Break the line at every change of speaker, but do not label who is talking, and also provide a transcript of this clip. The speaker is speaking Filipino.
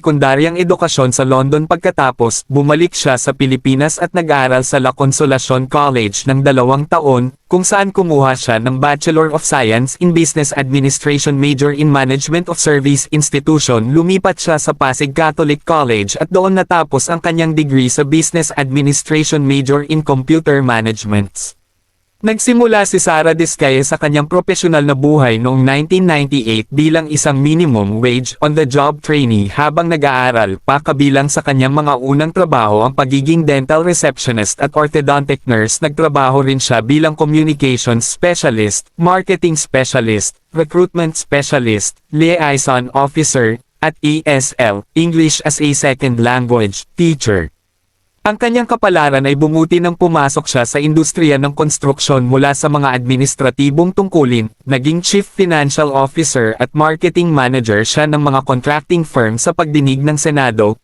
sekundaryang edukasyon sa London pagkatapos, bumalik siya sa Pilipinas at nag-aral sa La Consolacion College ng 2 taon, kung saan kumuha siya ng Bachelor of Science in Business Administration major in Management of Service Institution. Lumipat siya sa Pasig Catholic College at doon natapos ang kanyang degree sa Business Administration major in Computer Management. Nagsimula si Sara Diskaya sa kanyang propesyonal na buhay noong 1998 bilang isang minimum wage on-the-job trainee habang nag-aaral pa. Kabilang sa kanyang mga unang trabaho ang pagiging dental receptionist at orthodontic nurse. Nagtrabaho rin siya bilang communications specialist, marketing specialist, recruitment specialist, liaison officer, at ESL, English as a Second Language, teacher. Ang kanyang kapalaran ay bumuti nang pumasok siya sa industriya ng konstruksyon mula sa mga administratibong tungkulin, naging Chief Financial Officer at Marketing Manager siya ng mga contracting firm sa pagdinig ng Senado,